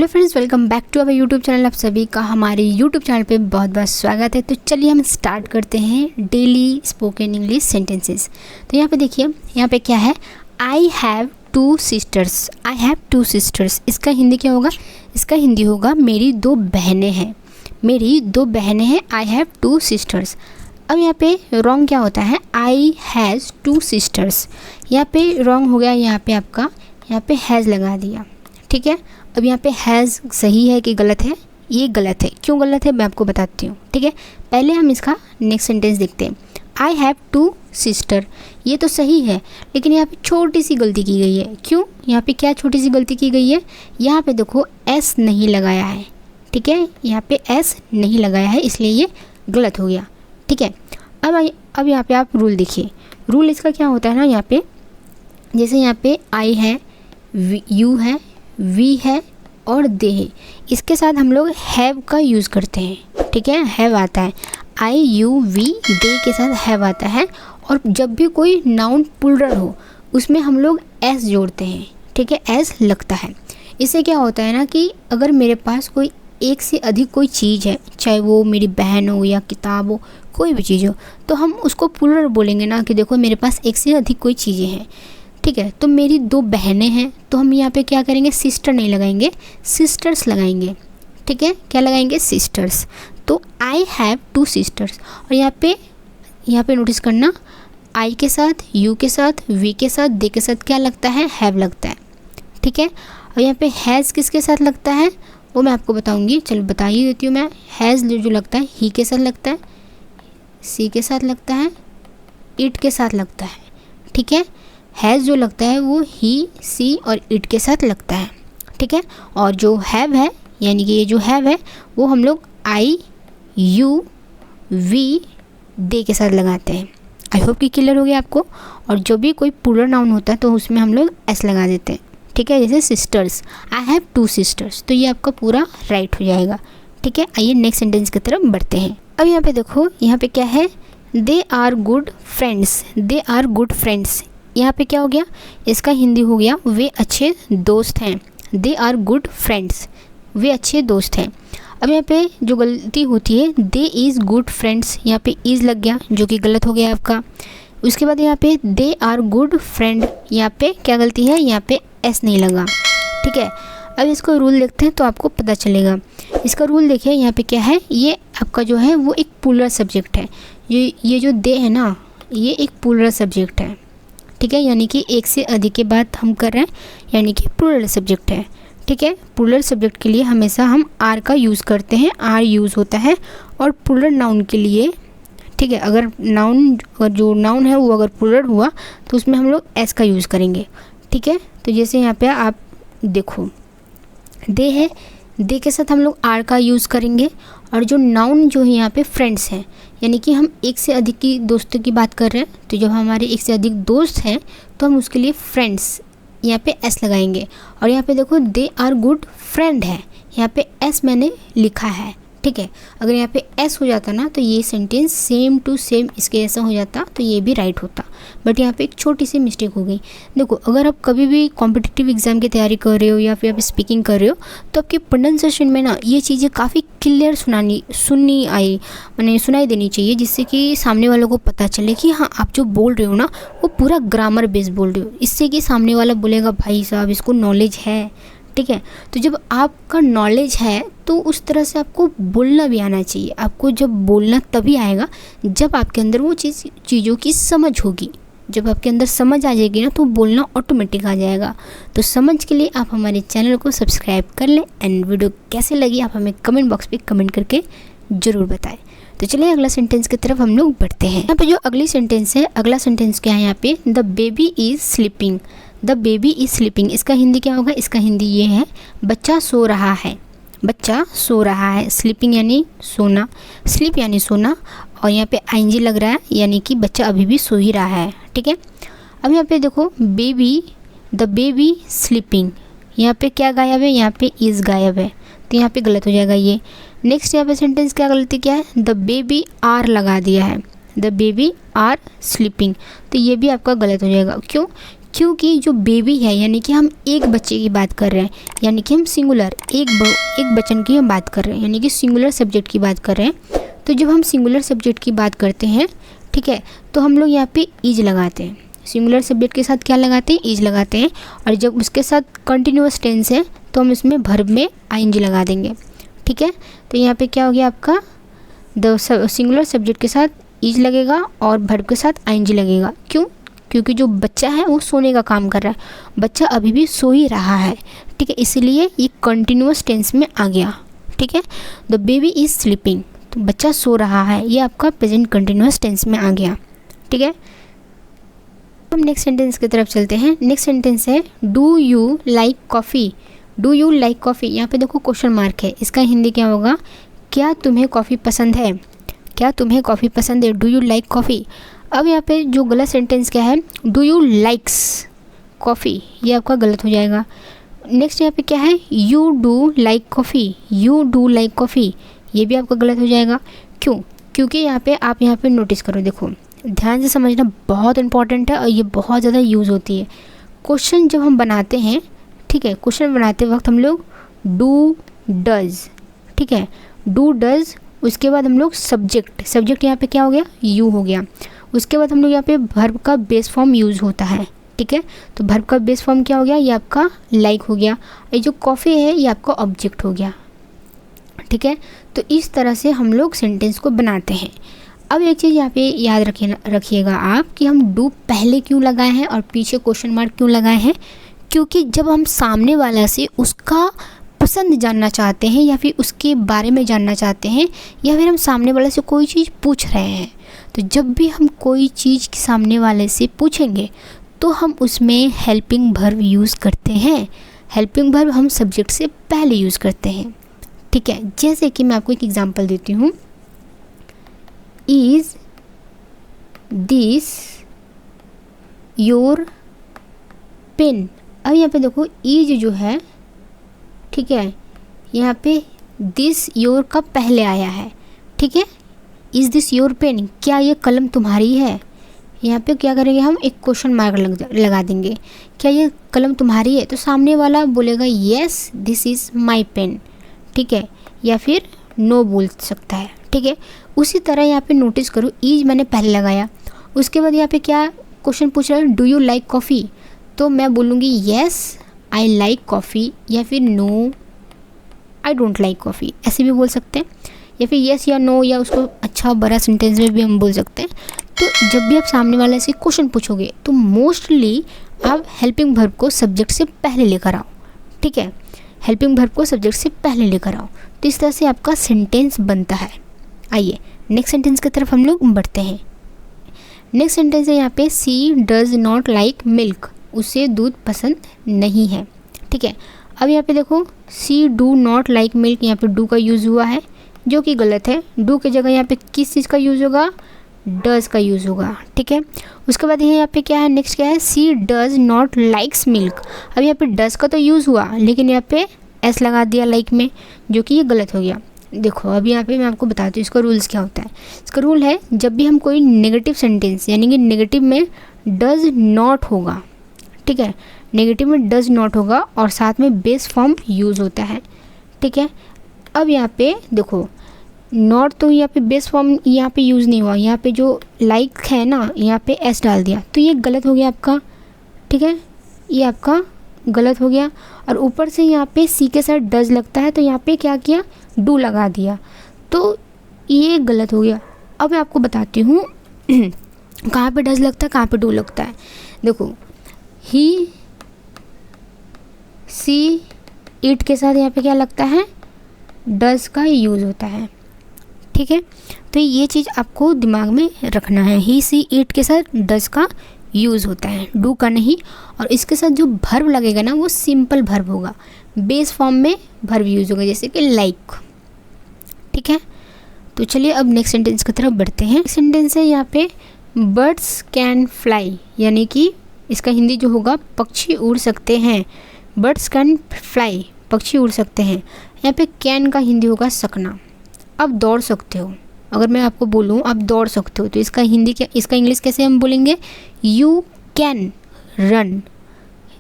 Hello friends, welcome back to our YouTube channel. आप सभी का हमारे यूट्यूब चैनल पे बहुत बहुत स्वागत है। तो चलिए हम स्टार्ट करते हैं डेली स्पोकन इंग्लिश सेंटेंसेस। तो यहाँ पे देखिए, यहाँ पे क्या है, I have two sisters. I have two sisters, इसका हिंदी क्या होगा? इसका हिंदी होगा मेरी दो बहनें हैं। मेरी दो बहनें हैं, आई हैव टू सिस्टर्स। अब यहाँ पे रॉन्ग क्या होता है? I has two sisters. यहाँ पे रॉन्ग हो गया, यहाँ पे आपका यहाँ पे हैज़ लगा दिया, ठीक है। अब यहाँ पे हैज़ सही है कि गलत है? ये गलत है। क्यों गलत है मैं आपको बताती हूँ, ठीक है। पहले हम इसका नेक्स्ट सेंटेंस देखते हैं। आई हैव टू सिस्टर, ये तो सही है, लेकिन यहाँ पे छोटी सी गलती की गई है। क्यों? यहाँ पे क्या छोटी सी गलती की गई है? यहाँ पे देखो एस नहीं लगाया है, ठीक है। यहाँ पे एस नहीं लगाया है, इसलिए ये गलत हो गया, ठीक है। अब यहाँ पे आप रूल देखिए। रूल इसका क्या होता है ना, यहाँ पे जैसे यहाँ पे आई है, यू है, वी है और दे है, इसके साथ हम लोग हैव का यूज़ करते हैं, ठीक है। हैव आता है, आई यू वी दे के साथ हैव आता है। और जब भी कोई नाउन प्लूरल हो उसमें हम लोग एस जोड़ते हैं, ठीक है, एस लगता है। इससे क्या होता है ना कि अगर मेरे पास कोई एक से अधिक कोई चीज़ है, चाहे वो मेरी बहन हो या किताब हो, कोई भी चीज़ हो, तो हम उसको प्लूरल बोलेंगे ना कि देखो मेरे पास एक से अधिक कोई चीज़ें हैं, ठीक है। तो मेरी दो बहनें हैं, तो हम यहाँ पे क्या करेंगे? सिस्टर नहीं लगाएंगे, सिस्टर्स लगाएंगे, ठीक है। क्या लगाएंगे? सिस्टर्स। तो आई हैव टू सिस्टर्स। और यहाँ पे नोटिस करना, आई के साथ, यू के साथ, वी के साथ, दे के साथ क्या लगता है? हैव लगता है, ठीक है। और यहाँ पे हैज़ किसके साथ लगता है वो मैं आपको बताऊँगी। चलो बता ही देती हूँ मैं। हैज़ जो लगता है ही के साथ लगता है, सी के साथ लगता है, इट के साथ लगता है, ठीक है। हैज़ जो लगता है वो ही, सी और इट के साथ लगता है, ठीक है। और जो हैव है, यानी कि ये जो हैव है वो हम लोग आई यू वी दे के साथ लगाते हैं। आई होप कि क्लियर हो गया आपको। और जो भी कोई प्लूरल नाउन होता है तो उसमें हम लोग एस लगा देते हैं, ठीक है। जैसे sisters, I have two sisters, तो ये आपका पूरा राइट हो जाएगा, ठीक है। आइए नेक्स्ट सेंटेंस की तरफ बढ़ते हैं। अब यहाँ पे देखो, यहाँ पे क्या है? They are good friends. They are good friends, यहाँ पे क्या हो गया? इसका हिंदी हो गया वे अच्छे दोस्त हैं। दे आर गुड फ्रेंड्स, वे अच्छे दोस्त हैं। अब यहाँ पे जो गलती होती है, दे इज़ गुड फ्रेंड्स, यहाँ पे इज़ लग गया जो कि गलत हो गया आपका। उसके बाद यहाँ पे दे आर गुड फ्रेंड, यहाँ पे क्या गलती है? यहाँ पे एस नहीं लगा, ठीक है। अब इसको रूल देखते हैं तो आपको पता चलेगा। इसका रूल देखिए, यहाँ पे क्या है? ये आपका जो है वो एक प्लूरल सब्जेक्ट है। ये जो दे है ना, ये एक प्लूरल सब्जेक्ट है, ठीक है। यानी कि एक से अधिक की बात हम कर रहे हैं, यानी कि प्लूरल सब्जेक्ट है, ठीक है। प्लूरल सब्जेक्ट के लिए हमेशा हम आर का यूज़ करते हैं, आर यूज़ होता है। और प्लूरल नाउन के लिए, ठीक है, अगर जो नाउन है वो अगर प्लूरल हुआ तो उसमें हम लोग एस का यूज़ करेंगे, ठीक है। तो जैसे यहाँ पे आप देखो, दे है, दे के साथ हम लोग आर का यूज़ करेंगे। और जो नाउन जो है यहाँ पे फ्रेंड्स हैं, यानी कि हम एक से अधिक की दोस्तों की बात कर रहे हैं, तो जब हमारे एक से अधिक दोस्त हैं तो हम उसके लिए फ्रेंड्स यहाँ पे एस लगाएंगे। और यहाँ पे देखो दे आर गुड फ्रेंड है, यहाँ पे एस मैंने लिखा है, ठीक है। अगर यहाँ पे एस हो जाता ना तो ये सेंटेंस सेम टू सेम इसके ऐसा हो जाता, तो ये भी राइट होता। बट यहाँ पे एक छोटी सी मिस्टेक हो गई। देखो, अगर आप कभी भी कॉम्पिटिटिव एग्ज़ाम की तैयारी कर रहे हो या फिर आप स्पीकिंग कर रहे हो तो आपके प्रोनाउंसिएशन में ना ये चीज़ें काफ़ी क्लियर सुनाई देनी चाहिए, जिससे कि सामने वालों को पता चले कि हाँ आप जो बोल रहे हो ना वो पूरा ग्रामर बेस बोल रहे हो। इससे कि सामने वाला बोलेगा भाई साहब इसको नॉलेज है, ठीक है। तो जब आपका नॉलेज है तो उस तरह से आपको बोलना भी आना चाहिए। आपको जब बोलना तभी आएगा जब आपके अंदर वो चीज़ों की समझ होगी। जब आपके अंदर समझ आ जाएगी ना तो बोलना ऑटोमेटिक आ जाएगा। तो समझ के लिए आप हमारे चैनल को सब्सक्राइब कर लें। एंड वीडियो कैसे लगी आप हमें कमेंट बॉक्स पे कमेंट करके ज़रूर बताएं। तो चलिए अगला सेंटेंस की तरफ हम लोग बढ़ते हैं। यहाँ पे जो अगली सेंटेंस है, अगला सेंटेंस क्या है? यहाँ पे the baby is sleeping. The baby is sleeping, इसका हिंदी क्या होगा? इसका हिंदी ये है बच्चा सो रहा है। बच्चा सो रहा है, स्लीपिंग यानी सोना, स्लीप यानी सोना, और यहाँ पे आईएनजी लग रहा है यानी कि बच्चा अभी भी सो ही रहा है, ठीक है। अब यहाँ पे देखो बेबी, द बेबी स्लीपिंग, यहाँ पे क्या गायब है? यहाँ पे इज़ गायब है, तो यहाँ पे गलत हो जाएगा ये। नेक्स्ट यहाँ पे सेंटेंस क्या गलती क्या है? द बेबी आर लगा दिया है, द बेबी आर स्लीपिंग, तो ये भी आपका गलत हो जाएगा। क्यों? क्योंकि जो बेबी है यानी कि हम एक बच्चे की बात कर रहे हैं, यानी कि हम सिंगुलर एक बच्चन की हम बात कर रहे हैं, यानी कि सिंगुलर सब्जेक्ट की बात कर रहे हैं। तो जब हम सिंगुलर सब्जेक्ट की बात करते हैं, ठीक है, तो हम लोग यहाँ पे इज लगाते हैं। सिंगुलर सब्जेक्ट के साथ क्या लगाते हैं? इज लगाते हैं। और जब उसके साथ कंटिन्यूअस टेंस है तो हम इसमें वर्ब में आईएनजी लगा देंगे, ठीक है। तो यहाँ पे क्या हो गया आपका, द सिंगुलर सब्जेक्ट के साथ इज लगेगा और वर्ब के साथ आईएनजी लगेगा। क्यों? क्योंकि जो बच्चा है वो सोने का काम कर रहा है, बच्चा अभी भी सो ही रहा है, ठीक है, इसलिए ये कंटिन्यूअस टेंस में आ गया, ठीक है। द बेबी इज़ स्लीपिंग, तो बच्चा सो रहा है, ये आपका प्रेजेंट कंटिन्यूअस टेंस में आ गया, ठीक है। हम नेक्स्ट सेंटेंस की तरफ चलते हैं। नेक्स्ट सेंटेंस है do you like coffee. Do you like coffee, यहाँ पे देखो क्वेश्चन मार्क है, इसका हिंदी क्या होगा? क्या तुम्हें कॉफ़ी पसंद है? क्या तुम्हें कॉफ़ी पसंद है? Do you like coffee. अब यहाँ पे जो गलत सेंटेंस क्या है? डू यू लाइक्स कॉफ़ी, ये आपका गलत हो जाएगा। नेक्स्ट यहाँ पे क्या है? You do like coffee, you do like coffee, ये भी आपका गलत हो जाएगा। क्यों? क्योंकि यहाँ पे आप यहाँ पे नोटिस करो, देखो ध्यान से समझना, बहुत इंपॉर्टेंट है और ये बहुत ज़्यादा यूज़ होती है। क्वेश्चन जब हम बनाते हैं, ठीक है, क्वेश्चन बनाते वक्त हम लोग डू डज, ठीक है, डू डज, उसके बाद हम लोग सब्जेक्ट यहाँ पे क्या हो गया? यू हो गया। उसके बाद हम लोग यहाँ पे वर्ब का बेस फॉर्म यूज़ होता है, ठीक है। तो वर्ब का बेस फॉर्म क्या हो गया? ये आपका लाइक हो गया। ये जो कॉफ़ी है ये आपका ऑब्जेक्ट हो गया, ठीक है। तो इस तरह से हम लोग सेंटेंस को बनाते हैं। अब एक चीज़ यहाँ पे याद रखिएगा आप कि हम डू पहले क्यों लगाए हैं और पीछे क्वेश्चन मार्क क्यों लगाए हैं? क्योंकि जब हम सामने वाला से उसका पसंद जानना चाहते हैं या फिर उसके बारे में जानना चाहते हैं या फिर हम सामने वाले से कोई चीज़ पूछ रहे हैं, तो जब भी हम कोई चीज़ सामने वाले से पूछेंगे तो हम उसमें हेल्पिंग वर्ब यूज़ करते हैं। हेल्पिंग वर्ब हम सब्जेक्ट से पहले यूज़ करते हैं, ठीक है। जैसे कि मैं आपको एक एग्जांपल देती हूँ, इज़ दिस योर पेन। अब यहाँ पे देखो इज जो है, ठीक है, यहाँ पे दिस योर का पहले आया है, ठीक है। इज़ दिस योर पेन, क्या ये कलम तुम्हारी है? यहाँ पे क्या करेंगे हम? एक क्वेश्चन मार्क लगा देंगे, क्या ये कलम तुम्हारी है? तो सामने वाला बोलेगा yes this is my pen, ठीक है, या फिर नो बोल सकता है, ठीक है। उसी तरह यहाँ पे नोटिस करो, इज मैंने पहले लगाया, उसके बाद यहाँ पे क्या क्वेश्चन पूछ रहा है? डू यू लाइक कॉफ़ी, तो मैं बोलूँगी येस आई लाइक कॉफ़ी या फिर no I don't like coffee, ऐसे भी बोल सकते हैं, या फिर येस या नो, या उसको अच्छा बड़ा सेंटेंस में भी हम बोल सकते हैं। तो जब भी आप सामने वाले से क्वेश्चन पूछोगे तो मोस्टली आप हेल्पिंग वर्ब को सब्जेक्ट से पहले लेकर आओ, ठीक है, हेल्पिंग वर्ब को सब्जेक्ट से पहले लेकर आओ। तो इस तरह से आपका सेंटेंस बनता है। आइए नेक्स्ट सेंटेंस की तरफ हम लोग बढ़ते हैं। नेक्स्ट सेंटेंस है यहाँ पे सी डज नॉट लाइक मिल्क, उसे दूध पसंद नहीं है, ठीक है। अब यहाँ पे देखो सी डू नॉट लाइक मिल्क, यहाँ पे डू का यूज़ हुआ है जो कि गलत है। डू की जगह यहाँ पे किस चीज़ का यूज़ होगा? डज का यूज़ होगा, ठीक है। उसके बाद यहाँ पे क्या है? नेक्स्ट क्या है? सी डज नॉट लाइक्स मिल्क। अब यहाँ पे डज का तो यूज़ हुआ लेकिन यहाँ पे एस लगा दिया लाइक में, जो कि ये गलत हो गया। देखो अब यहाँ पे मैं आपको बताती हूँ इसका रूल्स क्या होता है। इसका रूल है जब भी हम कोई नेगेटिव सेंटेंस यानी कि नेगेटिव में डज नॉट होगा, ठीक है, नेगेटिव में डज नॉट होगा और साथ में बेस फॉर्म यूज़ होता है, ठीक है। अब यहाँ पे देखो नॉट, तो यहाँ पे बेस फॉर्म यहाँ पे यूज़ नहीं हुआ, यहाँ पे जो लाइक है ना यहाँ पे एस डाल दिया, तो ये गलत हो गया आपका, ठीक है, ये आपका गलत हो गया। और ऊपर से यहाँ पे सी के साथ डज लगता है तो यहाँ पे क्या किया? डू लगा दिया, तो ये गलत हो गया। अब मैं आपको बताती हूँ कहाँ पे डज लगता है, कहाँ पे डू लगता है। देखो ही सी इट के साथ यहाँ पे क्या लगता है? डज का यूज़ होता है, ठीक है। तो ये चीज़ आपको दिमाग में रखना है, ही सी इट के साथ डज का यूज़ होता है, डू का नहीं। और इसके साथ जो वर्ब लगेगा ना वो सिंपल वर्ब होगा, बेस फॉर्म में वर्ब यूज़ होगा, जैसे कि लाइक, ठीक है। तो चलिए अब नेक्स्ट सेंटेंस की तरफ बढ़ते हैं। सेंटेंस है यहाँ पे बर्ड्स कैन फ्लाई, यानी कि इसका हिंदी जो होगा पक्षी उड़ सकते हैं। बर्ड्स कैन फ्लाई, पक्षी उड़ सकते हैं। यहाँ पे कैन का हिंदी होगा सकना। आप दौड़ सकते हो, अगर मैं आपको बोलूँ आप दौड़ सकते हो तो इसका हिंदी क्या, इसका इंग्लिश कैसे हम बोलेंगे? यू कैन रन,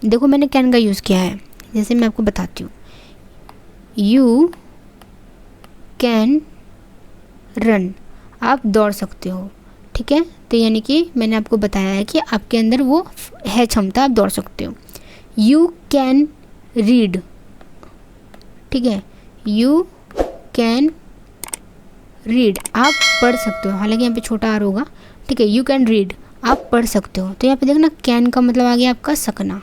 देखो मैंने कैन का यूज़ किया है, जैसे मैं आपको बताती हूँ, यू कैन रन, आप दौड़ सकते हो, ठीक है। तो यानी कि मैंने आपको बताया है कि आपके अंदर वो है क्षमता, आप दौड़ सकते हो। यू कैन रीड, ठीक है, यू कैन रीड, आप पढ़ सकते हो, हालांकि यहाँ पे छोटा आर होगा, ठीक है। यू कैन रीड, आप पढ़ सकते हो। तो यहाँ पे देखना कैन का मतलब आ गया आपका सकना,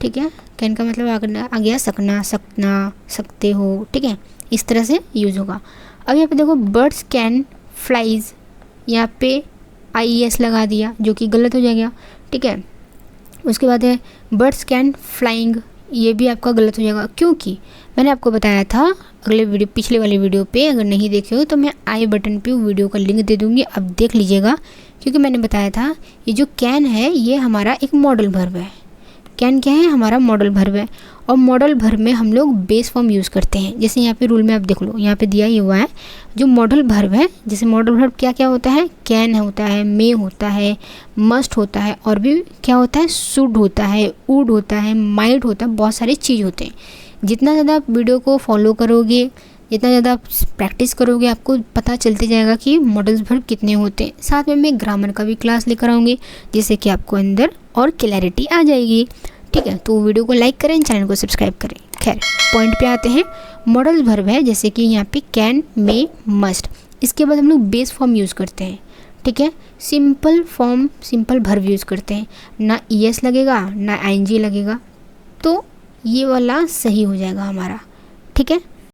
ठीक है, कैन का मतलब आ गया सकना, सकना, सकते हो, ठीक है, इस तरह से यूज़ होगा। अब यहाँ पे देखो बर्ड्स कैन फ्लाइज, यहाँ पे IES लगा दिया जो कि गलत हो जाएगा, ठीक है। उसके बाद है बर्ड्स कैन फ्लाइंग, ये भी आपका गलत हो जाएगा, क्योंकि मैंने आपको बताया था अगले वीडियो, पिछले वाले वीडियो पे, अगर नहीं देखे हो तो मैं आई बटन पे वीडियो का लिंक दे दूँगी, अब देख लीजिएगा। क्योंकि मैंने बताया था ये जो कैन है ये हमारा एक मॉडल वर्ब है। कैन क्या है, हमारा मॉडल वर्ब है, और मॉडल वर्ब में हम लोग बेस फॉर्म यूज़ करते हैं। जैसे यहाँ पे रूल में आप देख लो, यहाँ पे दिया ही हुआ है जो मॉडल वर्ब है, जैसे मॉडल वर्ब क्या क्या होता है, कैन होता है, मे होता है, मस्ट होता है, और भी क्या होता है, शुड होता है, वुड होता है, माइट होता है, बहुत सारी चीज़ होते हैं। जितना ज़्यादा आप वीडियो को फॉलो करोगे, जितना ज़्यादा आप प्रैक्टिस करोगे, आपको पता चलते जाएगा कि मॉडल्स वर्ब कितने होते हैं। साथ में मैं ग्रामर का भी क्लास लेकर आऊँगी, जिससे कि आपको अंदर और क्लैरिटी आ जाएगी, ठीक है। तो वीडियो को लाइक करें, चैनल को सब्सक्राइब करें। खैर पॉइंट पे आते हैं, मॉडल वर्ब है जैसे कि यहाँ पे कैन, मे, मस्ट, इसके बाद हम लोग बेस फॉर्म यूज़ करते हैं, ठीक है। Simple form, simple verb use करते हैं, ना ES लगेगा ना ING लगेगा, तो ये वाला सही हो जाएगा हमारा, ठीक है।